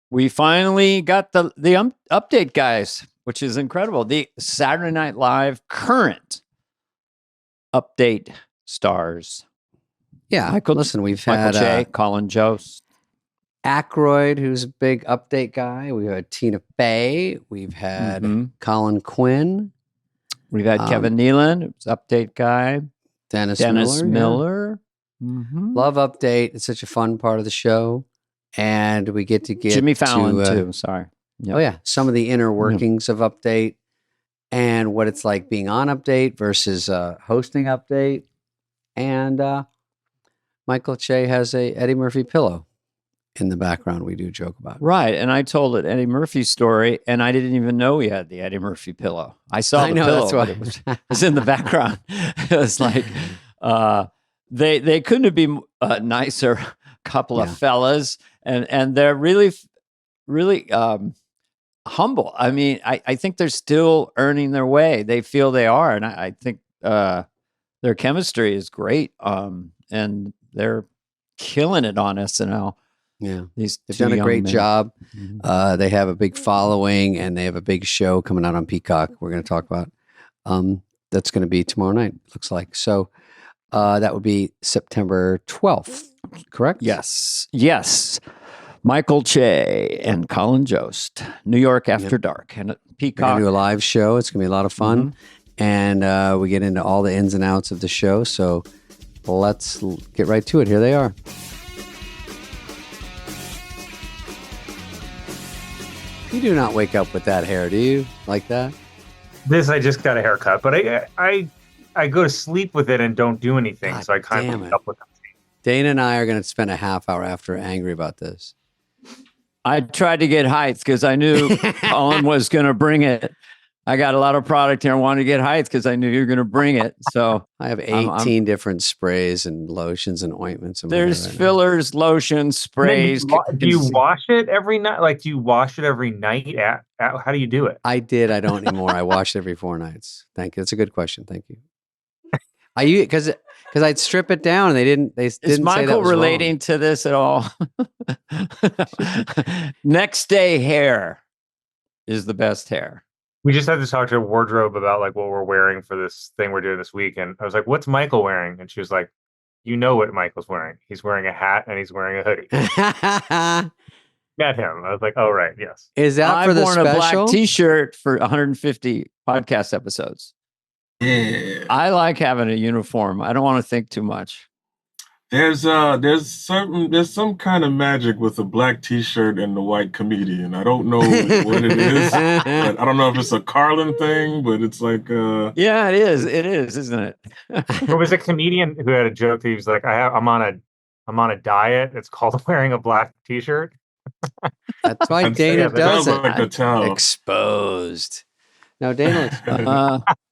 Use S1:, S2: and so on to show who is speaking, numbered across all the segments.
S1: we finally got the update, guys, which is incredible. The Saturday Night Live current update stars.
S2: Yeah, listen, we've had
S1: Michael Che, Colin Jost,
S2: Aykroyd, who's a big update guy. We've had Tina Fey. We've had Colin Quinn.
S1: We've had Kevin Nealon, who's update guy.
S2: Dennis
S1: Miller.
S2: Yeah. Love update. It's such a fun part of the show. And we get
S1: Jimmy Fallon too. Sorry.
S2: Yep. Oh yeah. Some of the inner workings of update and what it's like being on update versus hosting update. And Michael Che has a Eddie Murphy pillow in the background. We do joke about.
S1: Right. And I told an Eddie Murphy story and I didn't even know he had the Eddie Murphy pillow. I saw the pillow,
S2: that's why.
S1: But it was in the background. It was like they couldn't have been nicer couple of fellas. And they're really humble. I mean, I think they're still earning their way. They feel they are. And I think their chemistry is great. And they're killing it on SNL.
S2: Yeah. They've done a great job. They have a big following and they have a big show coming out on Peacock. We're going to talk about that's going to be tomorrow night, looks like. So that would be September 12th, correct?
S1: Yes. Michael Che and Colin Jost, New York After Dark, and Peacock.
S2: We're going to do a live show. It's going to be a lot of fun. And we get into all the ins and outs of the show. So let's get right to it. Here they are. You do not wake up with that hair, do you? Like that?
S3: I just got a haircut, but I go to sleep with it and don't do anything. God, so I kind of wake up with it.
S2: Dana and I are going to spend a half hour after angry about this.
S1: I tried to get height because I knew Colin was going to bring it. I got a lot of product here and wanted to get height because I knew you were going to bring it. So
S2: I have 18 different sprays and lotions and ointments.
S1: There's fillers, lotions, sprays.
S3: Do you wash it every night? Like, do you wash it every night? How do you do it?
S2: I don't anymore. I wash it every 4 nights. Thank you. That's a good question. Thank you. Because I'd strip it down and they didn't
S1: Is
S2: say
S1: Michael
S2: that was
S1: relating
S2: wrong.
S1: to this at all? Next day hair is the best hair.
S3: We just had to talk to a wardrobe about like what we're wearing for this thing we're doing this week. And I was like, what's Michael wearing? And she was like, you know what Michael's wearing. He's wearing a hat and he's wearing a hoodie. Met him. I was like, oh, right. Yes.
S2: Is that for the special?
S1: I've worn a black t-shirt for 150 podcast episodes.
S4: Yeah.
S1: I like having a uniform. I don't want to think too much.
S4: There's some kind of magic with a black t-shirt and the white comedian. I don't know what it is. But I don't know if it's a Carlin thing, but it's like
S1: yeah, it is. It is, isn't it?
S3: There was a comedian who had a joke that he was like, I'm on a diet. It's called wearing a black t-shirt.
S2: That's why Dana does it.
S4: Like a towel.
S2: Exposed. No, Dana.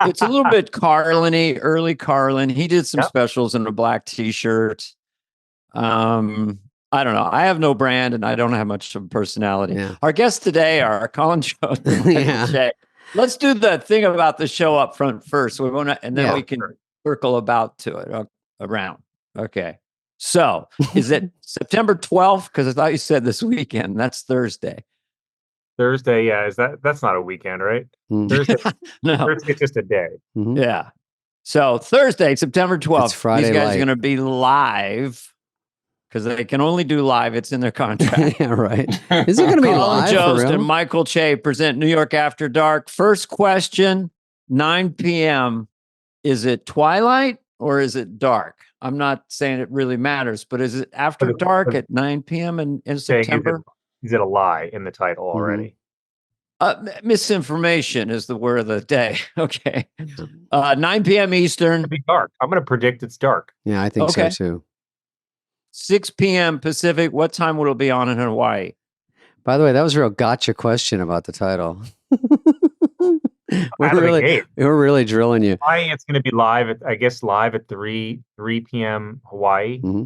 S1: It's a little bit Carlin-y, early Carlin. He did some specials in a black t-shirt. I don't know. I have no brand and I don't have much of a personality. Yeah. Our guests today are Colin Jost and Michael Che. Let's do the thing about the show up front first. We want to, and then we can circle about to it around. Okay. So is it September 12th? Because I thought you said this weekend. That's Thursday.
S3: Thursday, yeah. That's not a weekend, right? Thursday,
S1: no.
S3: Thursday's just a day.
S2: Mm-hmm.
S1: Yeah. So Thursday, September 12th,
S2: Friday
S1: these guys
S2: light.
S1: are going to be live because they can only do live. It's in their contract.
S2: Yeah, right. Is it going to be live?
S1: Colin Jost and Michael Che present New York After Dark. First question, 9 p.m. Is it twilight or is it dark? I'm not saying it really matters, but is it after dark at 9 p.m. in September?
S3: Is it a lie in the title already?
S1: Misinformation is the word of the day. Okay. 9 p.m. Eastern.
S3: It'll be dark. I'm going to predict it's dark.
S2: Yeah, I think so too.
S1: 6 p.m. Pacific. What time will it be on in Hawaii?
S2: By the way, that was a real gotcha question about the title. We're really drilling you.
S3: Hawaii, it's going to be live at 3 p.m. Hawaii.
S2: Mm-hmm.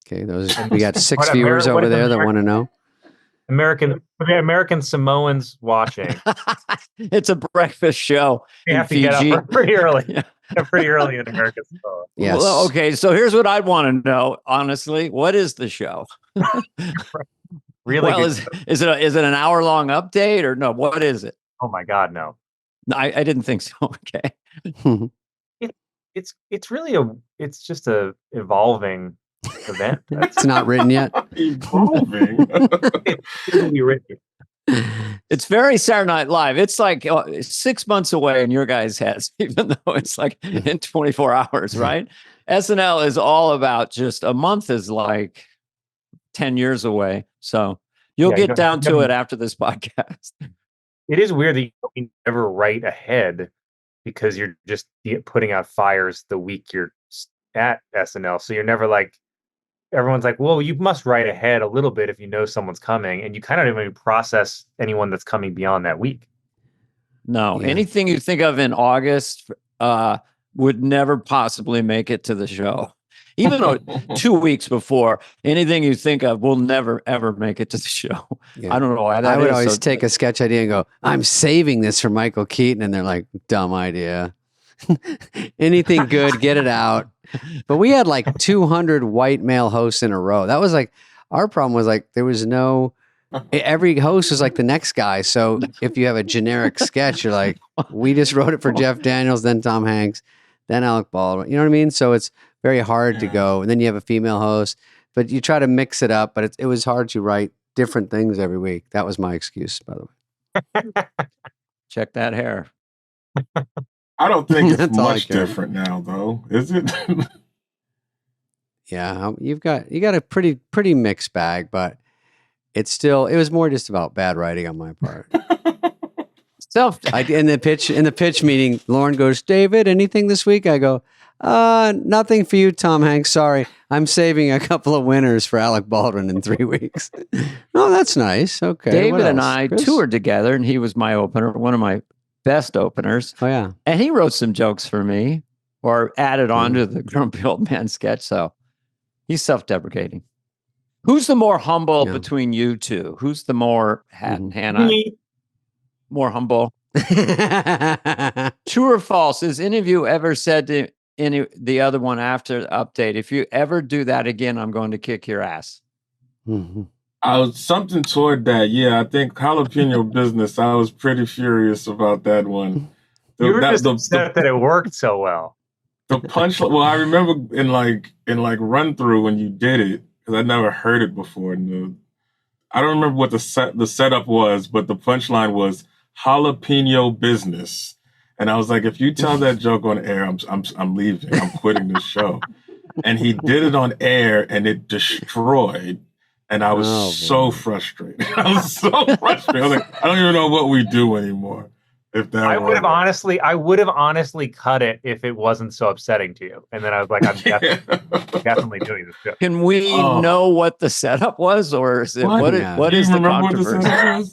S2: Okay, we got 6 viewers over there that want to know.
S3: American Samoans watching.
S1: It's a breakfast show.
S3: You have to get up pretty early. Pretty early in American Samoa.
S2: Yes.
S1: Well, okay, so here's what I'd want to know, honestly. What is the show?
S3: Really?
S1: Well, is it an hour-long update or no? What is it?
S3: Oh my God, no.
S1: No, I didn't think so. Okay.
S3: It's really it's just a evolving event.
S2: It's not written yet.
S4: Evolving.
S3: It'll be written.
S1: It's very Saturday Night Live. It's like 6 months away in your guys' heads, even though it's like in 24 hours, right? SNL is all about just a month is like 10 years away. So you'll get down to it after this podcast.
S3: It is weird that you can never write ahead because you're just putting out fires the week you're at SNL. So you're never like, everyone's like, well, you must write ahead a little bit if you know someone's coming, and you kind of don't even process anyone that's coming beyond that week.
S1: No, anything you think of in August would never possibly make it to the show. Even though 2 weeks before, anything you think of will never, ever make it to the show. Yeah. I don't know why that
S2: I would always take a sketch idea and go, I'm saving this for Michael Keaton. And they're like, dumb idea. Anything good, get it out. But we had like 200 white male hosts in a row. That was like, our problem was like, there was no, every host was like the next guy. So if you have a generic sketch, you're like, we just wrote it for Jeff Daniels, then Tom Hanks, then Alec Baldwin. You know what I mean? So it's very hard to go. And then you have a female host, but you try to mix it up. But it was hard to write different things every week. That was my excuse, by the way.
S1: Check that hair.
S4: I don't think it's much different now, though, is it?
S2: Yeah, you got a pretty mixed bag, but it was more just about bad writing on my part. In the pitch meeting, Lorne goes, David, anything this week? I go, nothing for you, Tom Hanks. Sorry, I'm saving a couple of winners for Alec Baldwin in 3 weeks. Oh, that's nice. Okay,
S1: David and I toured together, and he was my opener, one of my best openers.
S2: Oh yeah,
S1: and he wrote some jokes for me, or added on to the Grumpy Old Man sketch. So he's self-deprecating. Who's the more humble between you two? Who's the more hat and hand eye? More humble. True or false? Has any of you ever said to the other one after the update, if you ever do that again, I'm going to kick your ass?
S2: Mm-hmm.
S4: I was something toward that. Yeah, I think jalapeno business. I was pretty furious about that one.
S3: You were just upset that it worked so well.
S4: The punchline. Well, I remember in run through when you did it, because I never heard it before. I don't remember what the setup was, but the punchline was jalapeno business, and I was like, if you tell that joke on air, I'm leaving. I'm quitting this show. And he did it on air, and it destroyed. And I was so frustrated. I was so frustrated. I was like, I don't even know what we do anymore. I would have honestly cut it if it wasn't so upsetting to you. And then I was like, I'm definitely doing this joke.
S1: Can we know what the setup was, or is it what is the controversy?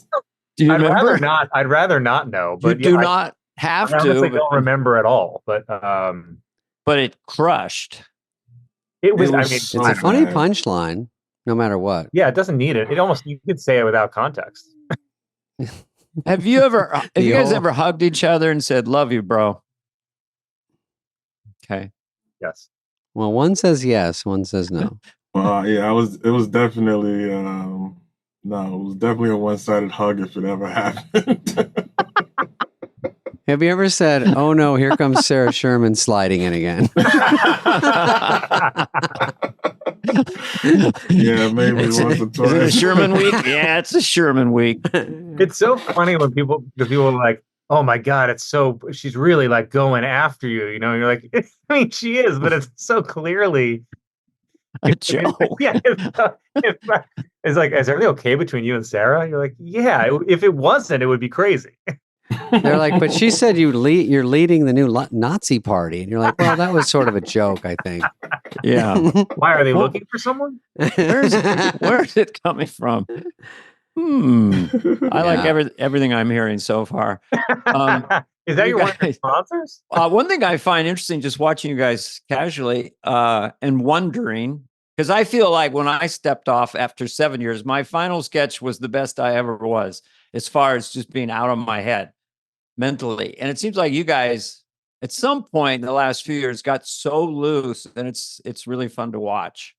S1: Do you remember?
S3: I'd rather not know. But
S1: you do not have to.
S3: I honestly don't remember at all. But
S1: it crushed.
S3: It was.
S2: It's a funny punchline. No matter what.
S3: Yeah, it doesn't need it. You could say it without context.
S1: Have you guys ever hugged each other and said, love you, bro? Okay.
S3: Yes.
S2: Well, one says yes, one says no.
S4: Well, yeah, it was definitely, it was definitely a one-sided hug if it ever happened.
S2: Have you ever said, oh no, here comes Sarah Sherman sliding in again?
S4: Yeah, maybe once or twice.
S1: Is it a Sherman week? Yeah, it's a Sherman week.
S3: It's so funny when people are like, oh my God, she's really like going after you. You know, you're like, I mean, she is, but it's so clearly
S1: a joke.
S3: Yeah. It's like, is everything okay between you and Sarah? You're like, yeah, if it wasn't, it would be crazy.
S2: They're like, but she said you're leading the new Nazi party. And you're like, well, that was sort of a joke, I think.
S1: Yeah.
S3: Why are they looking for someone?
S1: Where is it coming from? I like everything I'm hearing so far.
S3: Is that one of your sponsors?
S1: One thing I find interesting, just watching you guys casually and wondering, because I feel like when I stepped off after 7 years, my final sketch was the best I ever was, as far as just being out of my head mentally. And it seems like you guys, at some point in the last few years, got so loose, and it's really fun to watch.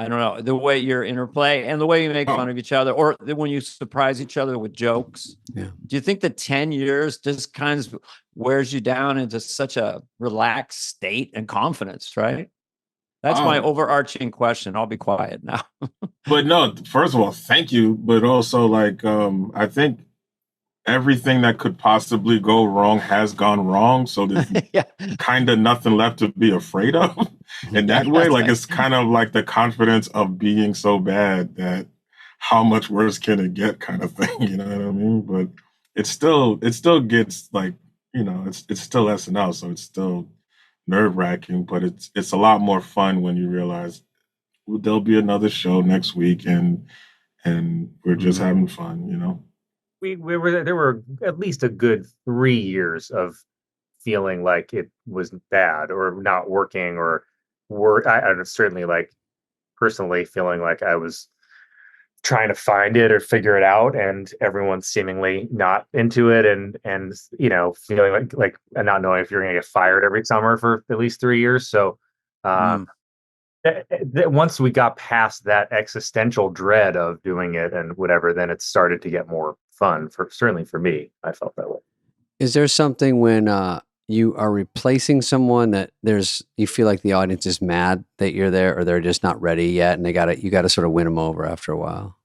S1: I don't know, the way your interplay and the way you make fun of each other, or when you surprise each other with jokes.
S2: Yeah.
S1: Do you think the 10 years just kind of wears you down into such a relaxed state and confidence, right? That's my overarching question. I'll be quiet now.
S4: But no, first of all, thank you. But also, like, I think everything that could possibly go wrong has gone wrong. So there's kind of nothing left to be afraid of. In that way, like, it's kind of like the confidence of being so bad that how much worse can it get kind of thing. You know what I mean? But it still gets like, you know, it's still SNL. So it's still nerve-wracking, but it's a lot more fun when you realize there'll be another show next week and we're just having fun, you know.
S3: There were at least a good 3 years of feeling like it was bad or not working or I certainly, like, personally feeling like I was trying to find it or figure it out, and everyone's seemingly not into it, and you know, feeling like and not knowing if you're going to get fired every summer for at least 3 years. So once we got past that existential dread of doing it and whatever, then it started to get more fun. Certainly for me, I felt that way.
S2: Is there something when you are replacing someone that you feel like the audience is mad that you're there, or they're just not ready yet, and you got to sort of win them over after a while?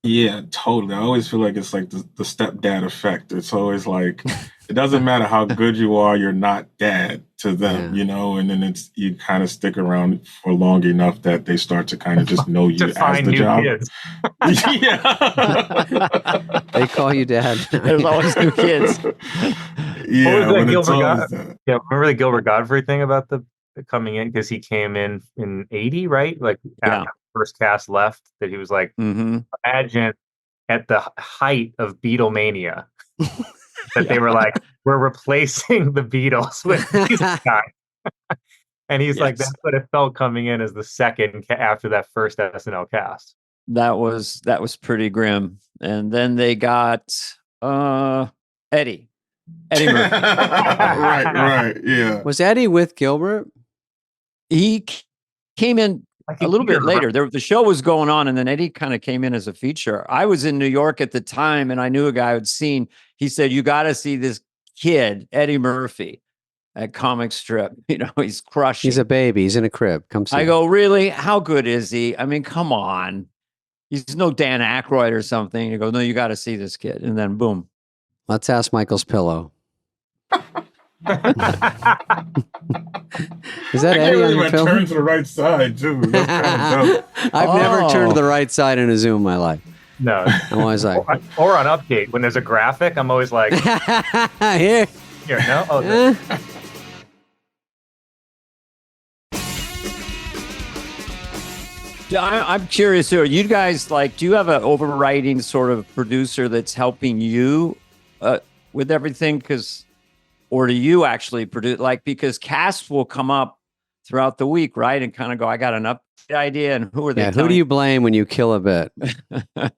S4: Yeah, totally. I always feel like it's like the stepdad effect. It's always like, it doesn't matter how good you are, you're not dad to them, you know, and then you kind of stick around for long enough that they start to kind of just know you as the job.
S3: Kids.
S4: Yeah.
S2: They call you dad.
S1: There's always new kids.
S4: Yeah.
S3: Remember the Gilbert Godfrey thing about the coming in, because he came in 80, right? Like after the first cast left, that he was like, imagine at the height of Beatlemania that they were like, we're replacing the Beatles with these guys. And he's like, that's what it felt coming in as the second after that first SNL cast.
S1: That was pretty grim. And then they got Eddie Murphy.
S4: right, yeah.
S2: Was Eddie with Gilbert?
S1: He came in a little bit later. The show was going on, and then Eddie kind of came in as a feature. I was in New York at the time, and I knew a guy who'd seen. He said, "You got to see this kid, Eddie Murphy, at Comic Strip. You know, he's crushing.
S2: He's a baby. He's in a crib. Come see."
S1: I go, "Really? How good is he? I mean, come on. He's no Dan Aykroyd or something." You go, "No, you got to see this kid." And then boom.
S2: Let's ask Michael's pillow. Is that Eddie on your pillow?
S4: Turn to the right side too. That's kind of dope.
S2: I've never turned to the right side in a Zoom in my life.
S3: No,
S2: I'm always like,
S3: or on Update when there's a graphic, I'm always like,
S2: here.
S3: No, no.
S1: I'm curious here. You guys, like, do you have an overriding sort of producer that's helping you with everything? Or do you actually produce, like, because casts will come up throughout the week, right? And kind of go, I got an update idea, and who are they?
S2: Yeah, who do you blame when you kill a bit?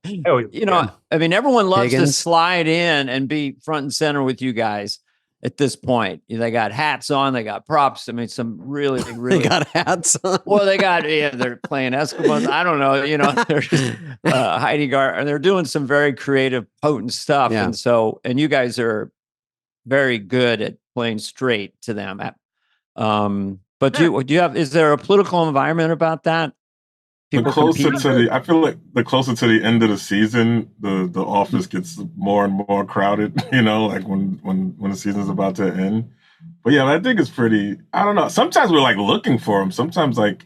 S1: You know, I mean, everyone loves to slide in and be front and center with you guys at this point. They got hats on, they got props. I mean, some really
S2: they got hats on.
S1: Well, they're playing Eskimos. I don't know, you know, they're just hiding guard, and they're doing some very creative, potent stuff.
S2: Yeah.
S1: And you guys are very good at playing straight to them. But do you have? Is there a political environment about that?
S4: I feel like the closer to the end of the season, the office gets more and more crowded. You know, like when the season's about to end. But yeah, I think it's pretty. I don't know. Sometimes we're like looking for them. Sometimes like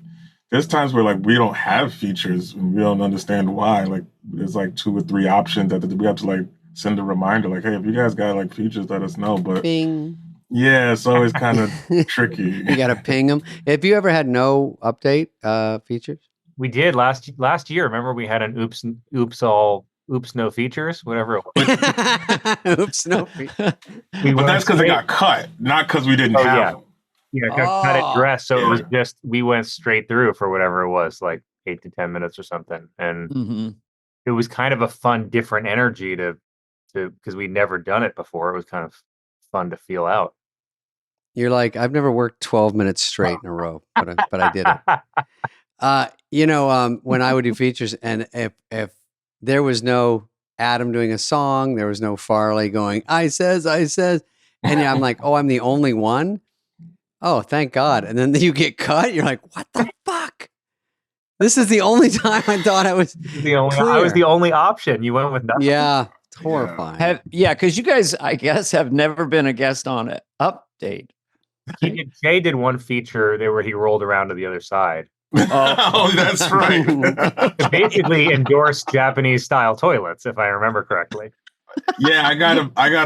S4: there's times where like we don't have features and we don't understand why. Like there's like 2 or 3 options that we have to like send a reminder, like, hey, if you guys got like features, let us know. But
S2: Bing.
S4: Yeah, it's always kind of tricky.
S2: You got to ping them. Have you ever had no update features?
S3: We did last year. Remember, we had an oops no features, whatever it was.
S2: Oops no features.
S4: But that's because it got cut, not because we didn't have them.
S3: Yeah, it got cut at dress, so it was just we went straight through for whatever it was, like 8 to 10 minutes or something, and it was kind of a fun, different energy to because we'd never done it before. It was kind of fun to feel out.
S2: You're like, I've never worked 12 minutes straight in a row, but I did it. When I would do features, and if there was no Adam doing a song, there was no Farley going, I says, and I'm like, oh, I'm the only one. Oh, thank God. And then you get cut. You're like, what the fuck? This is the only time I thought I was
S3: I was the only option. You went with nothing.
S2: Yeah, it's horrifying.
S1: Because you guys, I guess, have never been a guest on an Update.
S3: Jay did one feature there where he rolled around to the other side.
S4: Oh, that's right.
S3: Basically endorsed Japanese style toilets, if I remember correctly.
S4: Yeah, I got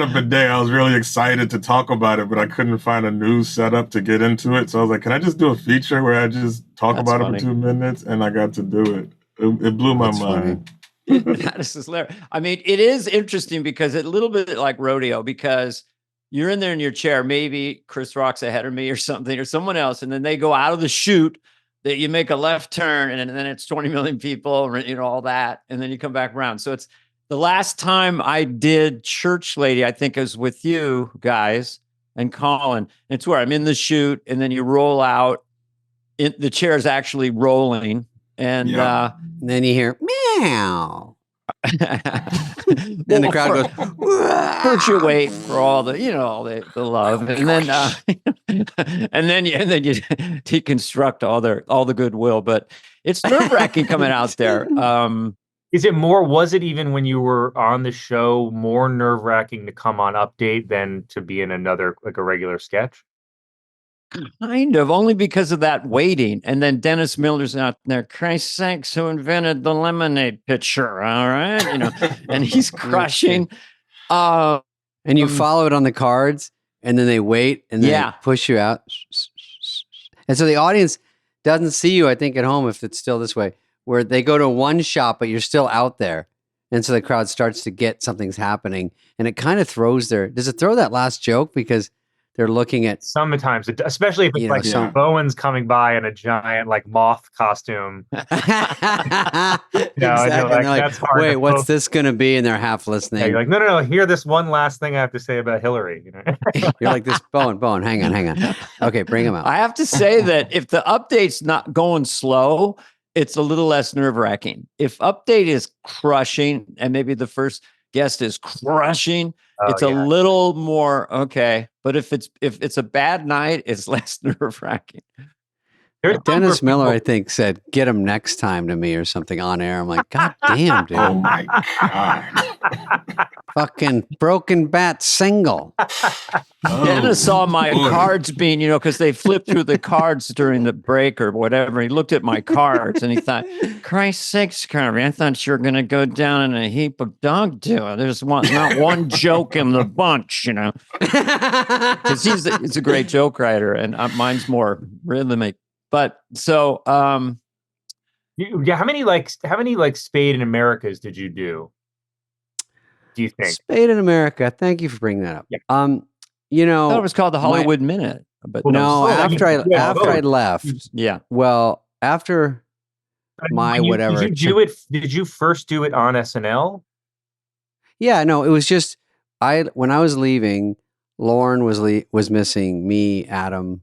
S4: a bidet. I was really excited to talk about it, but I couldn't find a news setup to get into it. So I was like, can I just do a feature where I just talk about it for 2 minutes? And I got to do it. It blew my mind.
S1: That is hilarious. I mean, it is interesting because it's a little bit like rodeo, because you're in there in your chair. Maybe Chris Rock's ahead of me or something, or someone else. And then they go out of the chute, that you make a left turn, and then it's 20 million people, all that. And then you come back around. So it's the last time I did Church Lady, I think, is with you guys and Colin. It's where I'm in the chute, and then you roll out. The chair is actually rolling. And
S2: then you hear meow. Then the crowd goes.
S1: First you wait for all the the love, and then and then you deconstruct all the goodwill. But it's nerve-wracking coming out there.
S3: Is it more? Was it even when you were on the show more nerve-wracking to come on Update than to be in another, like a regular sketch?
S1: Kind of, only because of that waiting. And then Dennis Miller's out there, Christ's sakes, who invented the lemonade pitcher, all right? And he's crushing.
S2: And you follow it on the cards, and then they wait, and then they push you out. And so the audience doesn't see you, I think, at home, if it's still this way, where they go to one shot, but you're still out there. And so the crowd starts to get something's happening, and it kind of does it throw that last joke? Because they're looking at
S3: sometimes, especially if it's Bowen's coming by in a giant moth costume.
S2: Exactly. That's hard. Wait, what's this going to be? And they're half listening.
S3: Yeah, you're like, no. Hear this one last thing I have to say about Hillary.
S2: You're like, this Bowen. Hang on. Okay, bring him out.
S1: I have to say that if the Update's not going slow, it's a little less nerve-wracking. If Update is crushing, and maybe the first guest is crushing, it's a little more okay. But if it's a bad night, it's less nerve-wracking.
S2: Dennis Miller, I think, said, "Get him next time" to me or something on air. I'm like, God damn, dude.
S4: Oh my God.
S2: Fucking broken bat single.
S1: Dennis saw my cards being, because they flipped through the cards during the break or whatever. He looked at my cards and he thought, Christ's sakes, Carvey, I thought you were going to go down in a heap of dog do. There's not one joke in the bunch, Because he's a great joke writer, and mine's more rhythmic. But so, how many Spade in Americas did you do? Do you think
S2: Spade in America? Thank you for bringing that up.
S3: Yeah.
S1: I thought it was called the Hollywood Minute. But
S2: no, after I left.
S1: Yeah.
S2: Well, after whatever.
S3: Did you do it? Did you first do it on SNL?
S2: Yeah. No, it was just when I was leaving, Lorne was missing me, Adam,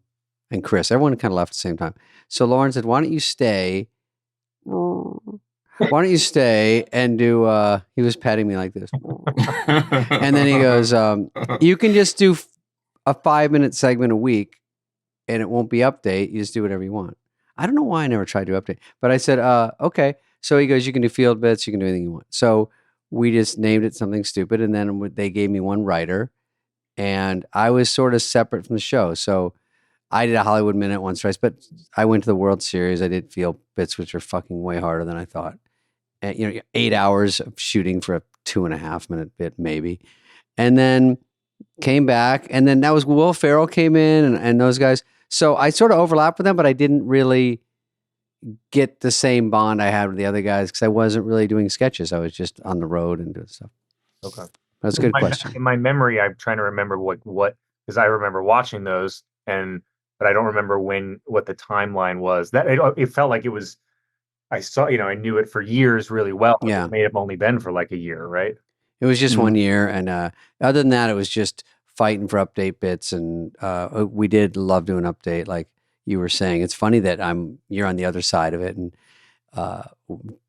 S2: and Chris. Everyone kind of left at the same time. So Lorne said, "Why don't you stay? Why don't you stay and do?" He was petting me like this, and then he goes, "You can just do a 5-minute segment a week, and it won't be Update. You just do whatever you want." I don't know why I never tried to Update, but I said, "Okay." So he goes, "You can do field bits. You can do anything you want." So we just named it something stupid, and then they gave me one writer, and I was sort of separate from the show. So I did a Hollywood Minute once, twice, but I went to the World Series. I did field bits, which are fucking way harder than I thought. And, 8 hours of shooting for a 2.5-minute bit, maybe. And then came back, and then that was Will Ferrell came in and those guys. So I sort of overlapped with them, but I didn't really get the same bond I had with the other guys because I wasn't really doing sketches. I was just on the road and doing stuff.
S3: Okay.
S2: That's a good question.
S3: In my memory, I'm trying to remember what because I remember watching those, but I don't remember what the timeline was. That it felt like it was. I saw, I knew it for years really well.
S2: Yeah.
S3: It may have only been for like a year, right?
S2: It was just 1 year. And other than that, it was just fighting for Update bits. And we did love doing Update. Like, you were saying. It's funny that you're on the other side of it, and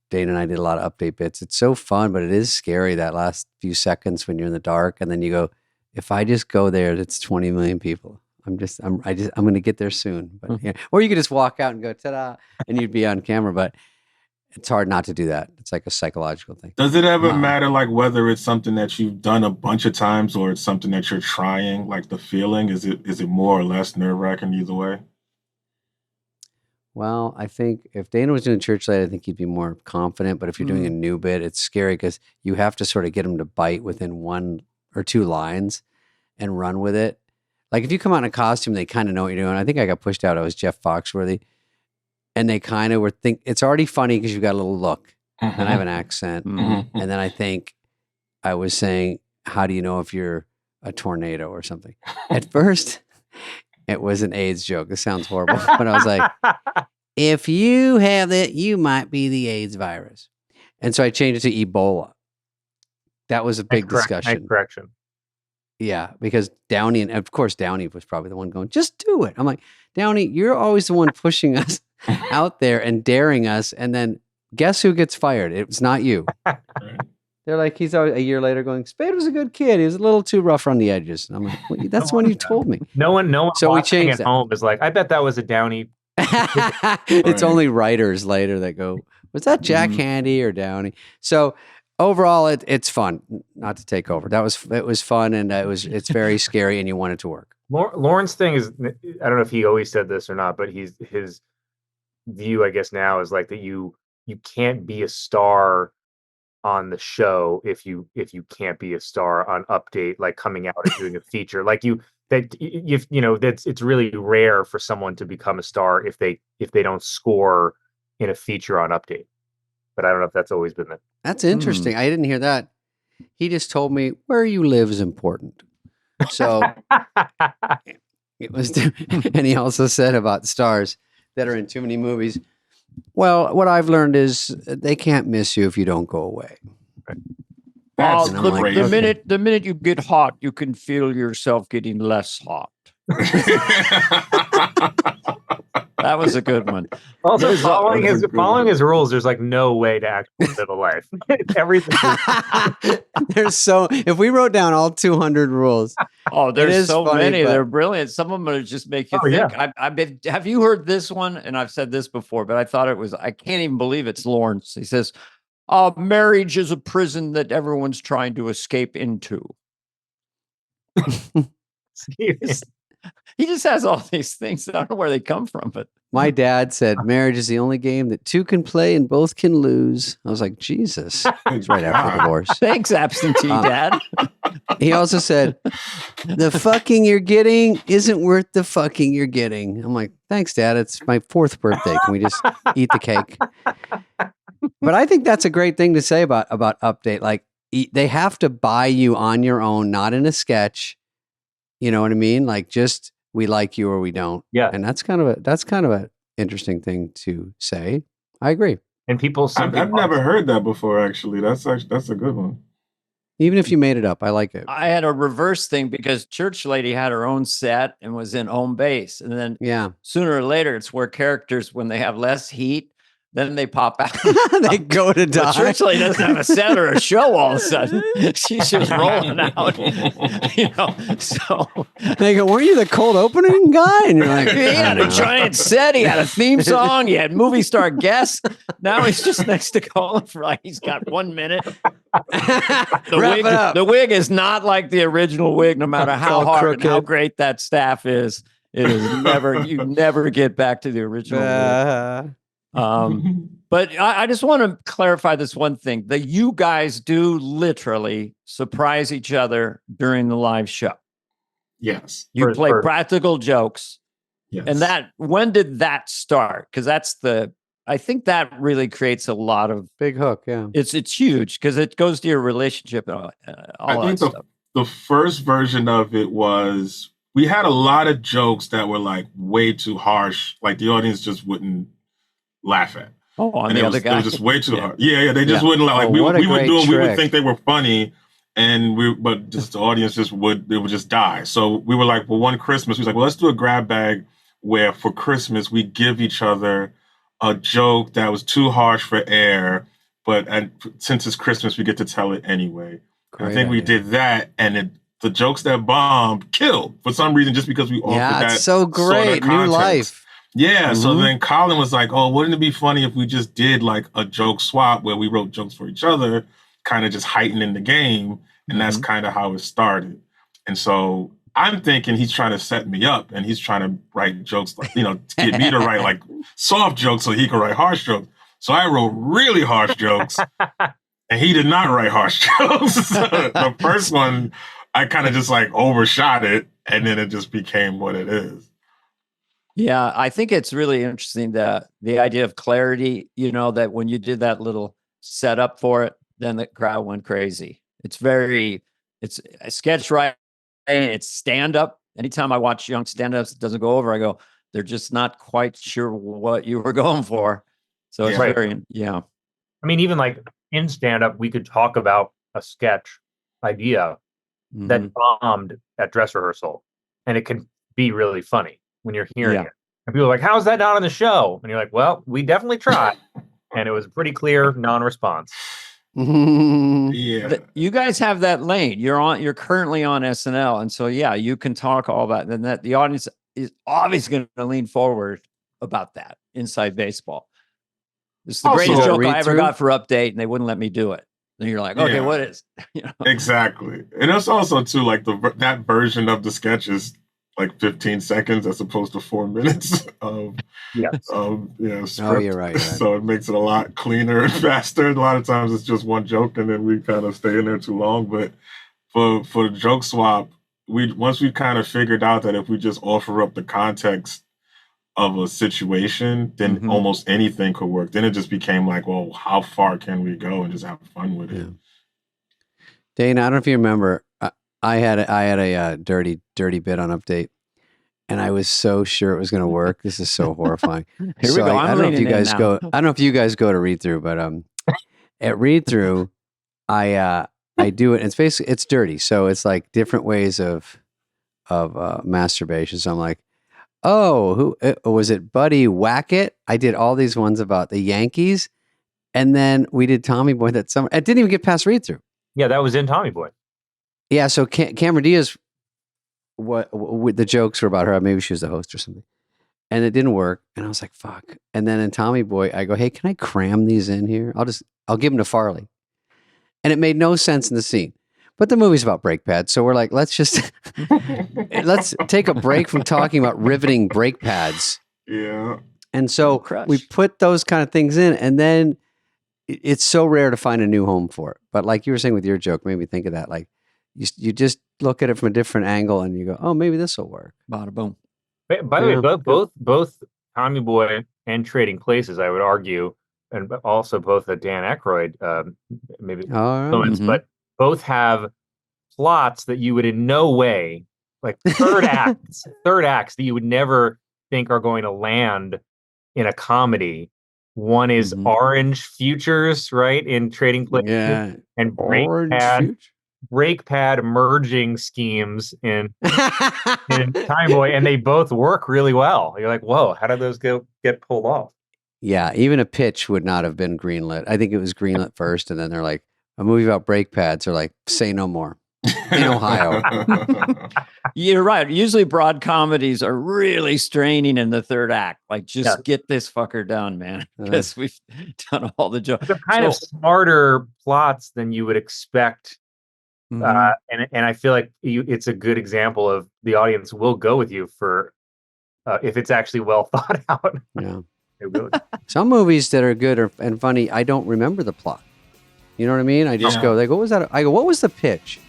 S2: Dana and I did a lot of update bits. It's so fun, but it is scary that last few seconds when you're in the dark, and then you go, if I just go there, it's 20 million people. I'm going to get there soon. But yeah. Or you could just walk out and go, ta-da, and you'd be on camera. But it's hard not to do that. It's like a psychological thing.
S4: Does it ever matter, like, whether it's something that you've done a bunch of times or it's something that you're trying, like the feeling? Is it more or less nerve-wracking either way?
S2: Well, I think if Dana was doing Church Lady, I think he'd be more confident. But if you're doing a new bit, it's scary because you have to sort of get him to bite within 1 or 2 lines and run with it. Like if you come out in a costume, they kind of know what you're doing. I think I got pushed out. I was Jeff Foxworthy. And they kind of were it's already funny because you've got a little look. And I have an accent. And then I think I was saying, how do you know if you're a tornado or something? At first, it was an AIDS joke. This sounds horrible. But I was like, if you have it, you might be the AIDS virus. And so I changed it to Ebola. That was a big discussion.
S3: Correction.
S2: Yeah, because Downey, and of course Downey was probably the one going, just do it. I'm like, Downey, you're always the one pushing us out there and daring us. And then guess who gets fired? It was not you. They're like, he's always, a year later going, Spade was a good kid. He was a little too rough on the edges. And I'm like, well, that's when you told me.
S3: No one
S2: so we changed
S3: at home is like, I bet that was a Downey.
S2: It's only writers later that go, was that Jack Handy or Downey? So overall, it's fun. Not to take over. It was fun, and it's very scary, and you want it to work.
S3: Lorne's thing is, I don't know if he always said this or not, but his view, I guess now, is like that you can't be a star on the show if you can't be a star on Update, like coming out and doing a feature. Like it's really rare for someone to become a star if they don't score in a feature on Update. But I don't know if that's always been the.
S2: That's interesting. I didn't hear that. He just told me where you live is important. So it was, and he also said about stars that are in too many movies. Well, what I've learned is they can't miss you if you don't go away.
S4: That's
S1: like, the minute you get hot, you can feel yourself getting less hot. That was a good one.
S3: Also, following his rules, there's like no way to actually live a life. Everything.
S2: If we wrote down all 200 rules.
S1: Oh, there's so many. They're brilliant. Some of them just make you think. Yeah. Have you heard this one? And I've said this before, but I thought I can't even believe it's Lawrence. He says, marriage is a prison that everyone's trying to escape into. He just has all these things. I don't know where they come from, but
S2: my dad said marriage is the only game that 2 can play and both can lose. I was like, Jesus. It's right after divorce.
S1: Thanks, absentee dad.
S2: He also said, the fucking you're getting isn't worth the fucking you're getting. I'm like, thanks, Dad. It's my 4th birthday. Can we just eat the cake? But I think that's a great thing to say about Update. Like, they have to buy you on your own, not in a sketch. You know what I mean? Like, just we like you or we don't.
S3: Yeah.
S2: And that's kind of an interesting thing to say. I agree.
S3: And I've
S4: never heard that before, actually. That's a good one.
S2: Even if you made it up, I like it.
S1: I had a reverse thing because Church Lady had her own set and was in home base. And then sooner or later, it's where characters, when they have less heat, then they pop out.
S2: They go to die.
S1: But Church Lady doesn't have a set or a show all of a sudden. She's just rolling out, so.
S2: They go, weren't you the cold opening guy? And you're like,
S1: he had a giant set. He had a theme song. He had movie star guests. Now he's just next to Colin for he's got 1 minute. The wig is not like the original wig, no matter how hard and how great that staff is. It is you never get back to the original wig. But I just want to clarify this one thing, that you guys do literally surprise each other during the live show.
S4: Yes.
S1: You play practical jokes.
S4: Yes.
S1: And when did that start? Because I think that really creates a lot of
S2: big hook. Yeah.
S1: It's huge because it goes to your relationship and all that stuff.
S4: The first version of it was, we had a lot of jokes that were like way too harsh. Like the audience just wouldn't laugh at.
S1: Oh, on the other guy.
S4: It was just way too hard. Yeah. They just wouldn't laugh. Like we would think they were funny, but just the audience would just die. So we were like, well, one Christmas, we was like, well, let's do a grab bag where for Christmas we give each other a joke that was too harsh for air, but since it's Christmas, we get to tell it anyway. I think we did that, and the jokes that bombed killed for some reason, just because we offered that.
S2: It's so great,
S4: sort of
S2: new life.
S4: Yeah, so then Colin was like, "Oh, wouldn't it be funny if we just did like a joke swap where we wrote jokes for each other, kind of just heightening the game?" And that's kind of how it started. And so I'm thinking he's trying to set me up, and he's trying to write jokes, like, to get me to write like soft jokes so he can write harsh jokes. So I wrote really harsh jokes, and he did not write harsh jokes. The first one, I kind of just like overshot it, and then it just became what it is.
S1: Yeah, I think it's really interesting the idea of clarity, that when you did that little setup for it, then the crowd went crazy. It's a sketch writing, it's stand-up. Anytime I watch young stand-ups, it doesn't go over, I go, they're just not quite sure what you were going for. So it's
S3: I mean, even like in stand-up, we could talk about a sketch idea that bombed at dress rehearsal, and it can be really funny when you're hearing it. And people are like, how is that not on the show? And you're like, well, we definitely tried. And it was pretty clear non-response.
S4: Yeah.
S1: You guys have that lane. You're currently on SNL. And so, you can talk all that. And that the audience is obviously going to lean forward about that inside baseball. This is the greatest joke I ever got for Update, and they wouldn't let me do it. And you're like, okay, what is?
S4: Exactly. And it's also too like that version of the sketch is like 15 seconds as opposed to 4 minutes of script.
S2: Oh, you're right.
S4: So it makes it a lot cleaner and faster. A lot of times it's just one joke, and then we kind of stay in there too long. But for the joke swap, once we kind of figured out that if we just offer up the context of a situation, then almost anything could work. Then it just became like, well, how far can we go and just have fun with it?
S2: Dana, I don't know if you remember, I had a dirty bit on Update, and I was so sure it was going to work. This is so horrifying.
S1: Here we go.
S2: I don't know if you guys go. I don't know if you guys go to read through, but at read through, I do it. It's basically it's dirty, so it's like different ways of masturbation. So I'm like, oh, who was it? Buddy Wackett. I did all these ones about the Yankees, and then we did Tommy Boy that summer. It didn't even get past read through.
S3: Yeah, that was in Tommy Boy.
S2: Yeah, so Cameron Diaz, what the jokes were about her. Maybe she was the host or something, and it didn't work. And I was like, "Fuck!" And then in Tommy Boy, I go, "Hey, can I cram these in here? I'll give them to Farley." And it made no sense in the scene, but the movie's about brake pads, so we're like, let's just let's take a break from talking about riveting brake pads.
S4: Yeah.
S2: And so we put those kind of things in, and then it's so rare to find a new home for it. But like you were saying with your joke, made me think of that. Like you just look at it from a different angle, and you go, "Oh, maybe this will work."
S1: Bada boom.
S3: By the way, both Tommy Boy and Trading Places, I would argue, and also both the Dan Aykroyd moments, but both have plots that you would in no way, like third acts that you would never think are going to land in a comedy. One is Orange Futures, right, in Trading Places, and brake pad merging schemes in Time Boy, and they both work really well. You're like, whoa, how did those get pulled off?
S2: Yeah, even a pitch would not have been greenlit. I think it was greenlit first, and then they're like, a movie about brake pads are like, say no more. In Ohio.
S1: You're right. Usually broad comedies are really straining in the third act. Like, just get this fucker done, man. Because we've done all the jokes.
S3: They're kind of smarter plots than you would expect. And I feel like it's a good example of the audience will go with you for if it's actually well thought out.
S2: Yeah. Some movies that are good and funny, I don't remember the plot. You know what I mean? I just go, they go, what was that? I go, what was the pitch?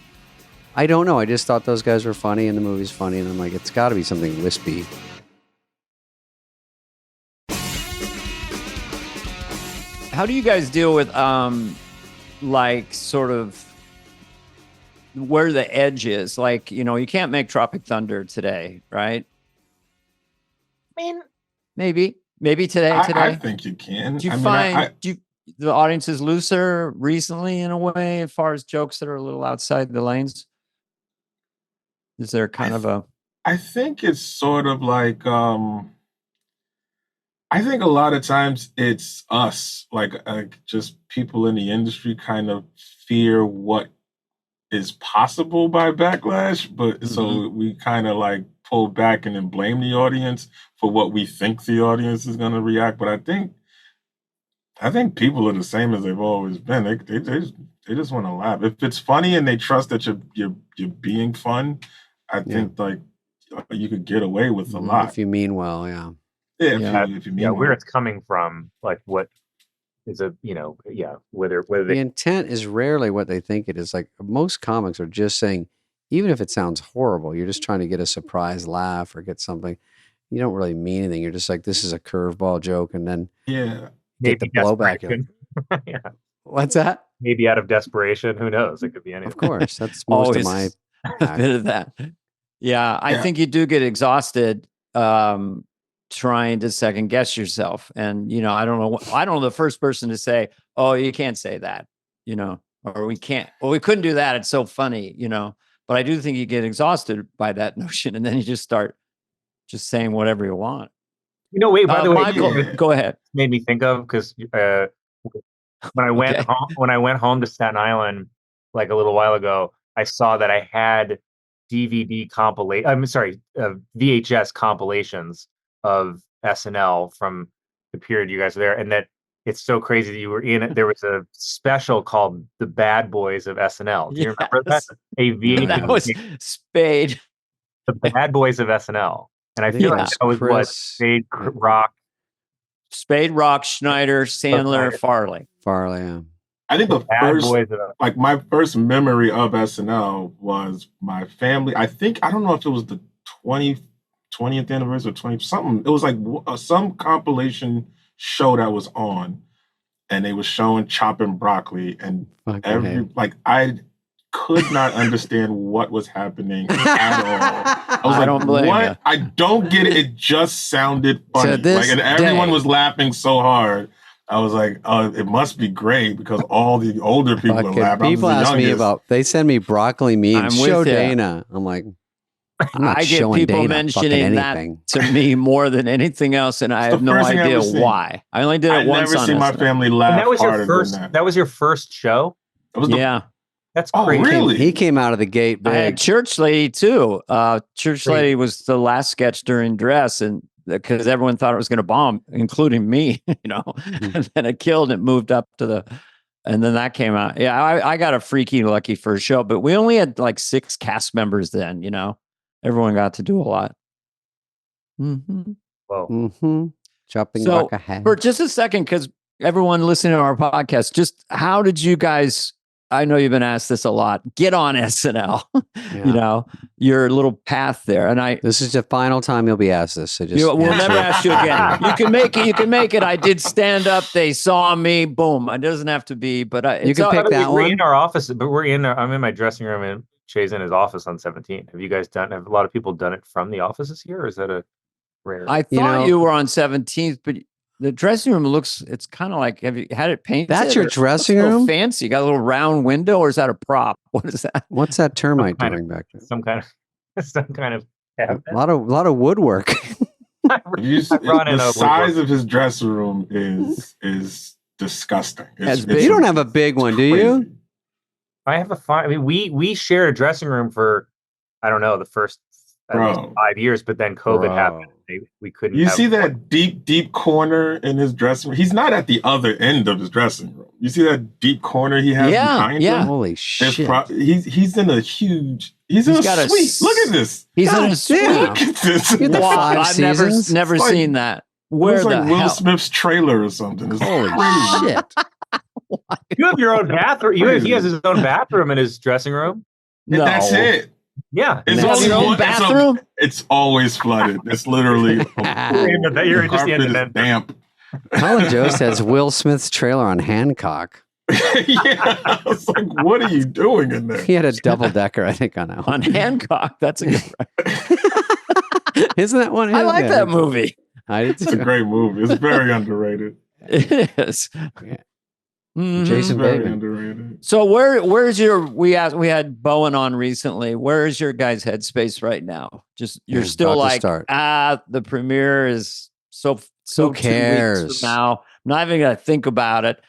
S2: I don't know. I just thought those guys were funny and the movie's funny. And I'm like, it's got to be something wispy.
S1: How do you guys deal with, like, sort of where the edge is? Like, you can't make Tropic Thunder today, right?
S3: I mean,
S1: maybe today.
S4: I think you can.
S1: Do you find the audience is looser recently in a way as far as jokes that are a little outside the lanes? Is there kind of a...
S4: I think it's sort of like I think a lot of times it's us, like just people in the industry kind of fear what is possible by backlash, but so we kind of like pull back and then blame the audience for what we think the audience is going to react. But I think people are the same as they've always been. They just want to laugh. If it's funny and they trust that you're being fun, I think like you could get away with a lot
S2: if you mean well. Yeah.
S4: If you mean well.
S3: Where it's coming from, like what is whether
S2: the intent is rarely what they think it is. Like most comics are just saying, even if it sounds horrible, you're just trying to get a surprise laugh or get something. You don't really mean anything. You're just like, this is a curveball joke, and then get the blowback.
S3: Yeah.
S2: What's that?
S3: Maybe out of desperation. Who knows? It could be anything.
S2: Of course, that's most of my
S1: bit of that. Yeah, I think you do get exhausted trying to second guess yourself, and I don't know the first person to say, "Oh, you can't say that," or we can't. Well, we couldn't do that. It's so funny, But I do think you get exhausted by that notion, and then you just start just saying whatever you want.
S3: Wait. By the way,
S1: Michael, go ahead.
S3: Made me think of because when I went home to Staten Island like a little while ago, I saw that I had VHS compilations of SNL from the period you guys were there, and that it's so crazy that you were in it. There was a special called "The Bad Boys of SNL." Do you remember that? A VHS.
S1: That was Spade.
S3: The Bad Boys of SNL, and I feel like that was what Spade, Rock, Schneider, Sandler, Farley.
S2: Yeah.
S4: I think my first memory of SNL was my family. I don't know if it was the 20th anniversary or 20 something. It was like some compilation show that was on, and they was showing chopping broccoli, and I could not understand what was happening at all. I don't blame you. I don't get it. It just sounded funny. And everyone was laughing so hard. I was like, it must be great because all the older people are laughing.
S2: People ask me they send me broccoli memes. Show Dana. I'm like,
S1: I get people mentioning that to me more than anything else, and I have no idea why. I only did it once.
S4: I've never seen my family laugh.
S3: That was your first. That was your first show. That's crazy.
S4: Really?
S2: He came out of the gate big.
S1: I had Church Lady too. Church Lady was the last sketch during Dress, and because everyone thought it was going to bomb, including me, and then it killed. It moved up to and then that came out. Yeah, I got a freaky lucky first show, but we only had like 6 cast members then. Everyone got to do a lot.
S2: Whoa. Chopping
S1: so,
S2: like a hat.
S1: For just a second, because everyone listening to our podcast, just how did you guys, I know you've been asked this a lot, get on SNL, your little path there. And
S2: this is the final time you'll be asked this. So
S1: we'll never ask you again. You can make it. I did stand up. They saw me. Boom. It doesn't have to be, but
S2: you can pick that one.
S3: We're in our office, but I'm in my dressing room and Shay's in his office on 17. Have you guys have a lot of people done it from the office this year, or is that a rare?
S1: I thought you were on 17th, but the dressing room it's kind of like, have you had it painted?
S2: That's your dressing room?
S1: Fancy. You got a little round window, or is that a prop? What is that?
S2: What's that termite doing back there?
S3: Some kind of
S2: a lot of woodwork.
S4: The size of his dressing room is disgusting.
S2: You don't have a big one, do you?
S3: I have we shared a dressing room for, I don't know, the first 5 years, but then COVID happened. We couldn't.
S4: You see that deep corner in his dressing room? He's not at the other end of his dressing room. You see that deep corner he has behind him?
S2: Holy shit.
S4: He's in a huge, he's in a suite. Look at this.
S1: He's in a suite.
S4: Look at this.
S1: I've never seen that. Where
S4: it's like Will Smith's trailer or something. It's
S2: holy shit.
S3: You have your own bathroom. He has his own bathroom in his dressing room.
S4: No. That's it.
S3: Yeah.
S1: It's only your own bathroom?
S4: It's always flooded. It's literally
S3: you're just the
S4: damp.
S2: Colin Jost has Will Smith's trailer on Hancock.
S4: I was like, what are you doing in there?
S2: He had a double decker, I think, on that one.
S1: On Hancock. That's a good
S2: Isn't that one?
S1: I like that movie.
S2: I did too.
S4: It's a great movie. It's very underrated.
S1: It is.
S2: Yeah. Jason
S4: Very
S2: Bateman.
S4: underrated.
S1: So where's your? We had Bowen on recently. Where is your guys' headspace right now? Just you're still like the premiere is so
S2: Who cares?
S1: 2 weeks from now. I'm not even gonna think about it.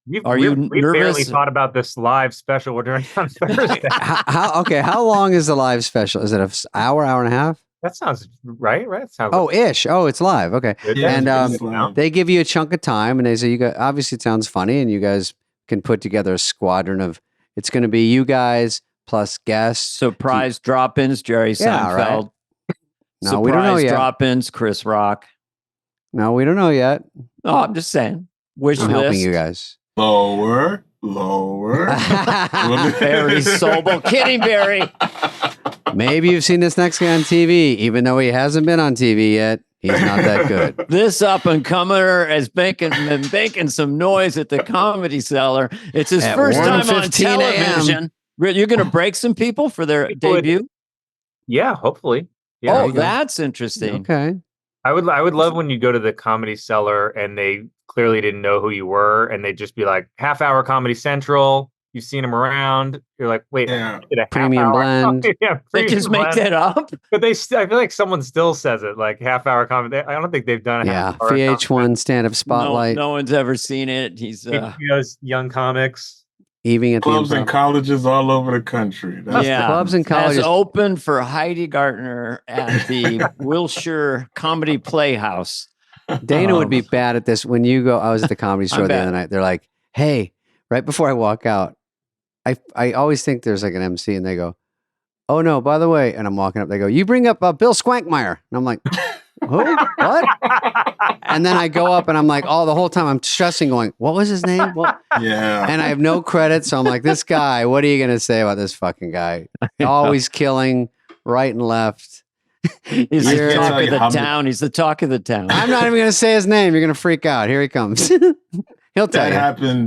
S3: We
S1: nervous?
S3: barely thought about this live special we're doing on Thursday.
S2: How long is the live special? Is it an hour and a half?
S3: That sounds right. That sounds.
S2: Ish. Oh, it's live. Okay.
S4: Yeah,
S2: and they give you a chunk of time, and they say you guys. Obviously, it sounds funny, and you guys can put together a squadron of. It's going to be you guys plus guests.
S1: Surprise drop-ins, Jerry Seinfeld.
S2: Right. No, we don't know yet.
S1: Drop-ins, Chris Rock.
S2: No, we don't know yet.
S1: Oh, I'm just saying. Wish
S2: I'm
S1: list.
S2: helping you guys.
S4: Lower.
S1: Barry Sobel. Kidding, Barry.
S2: Maybe you've seen this next guy on TV, even though he hasn't been on TV yet. He's not that good.
S1: This up-and-comer has been making some noise at the Comedy Cellar. It's his first time on television. You're going to break some people for their debut?
S3: Yeah, hopefully. Yeah,
S1: that's interesting.
S2: Okay.
S3: I would love when you go to the Comedy Cellar and they clearly didn't know who you were, and they'd just be like, half-hour Comedy Central. You've seen them around. You're like, wait,
S2: premium blend.
S1: They just make that up.
S3: But I feel like someone still says it, like half-hour comedy. I don't think they've done it.
S2: Yeah, VH1 stand-up spotlight.
S1: No one's ever seen it. He's
S3: young comics.
S2: Even at
S4: clubs and colleges all over the country.
S2: Clubs and colleges.
S1: Has open for Heidi Gartner at the Wilshire Comedy Playhouse.
S2: Dana would be bad at this. When you go, I was at the Comedy Store the other night. They're like, hey, right before I walk out, I always think there's like an MC and they go, oh no, by the way, and I'm walking up, they go, you bring up Bill Squankmeyer. And I'm like, who? What? And then I go up and I'm like, the whole time I'm stressing going, what was his name? What?
S4: Yeah.
S2: And I have no credit. So I'm like, this guy, what are you going to say about this fucking guy? Always killing right and left.
S1: He's the talk of the town. He's the talk of the town.
S2: I'm not even going to say his name. You're going to freak out. Here he comes. He'll tell you.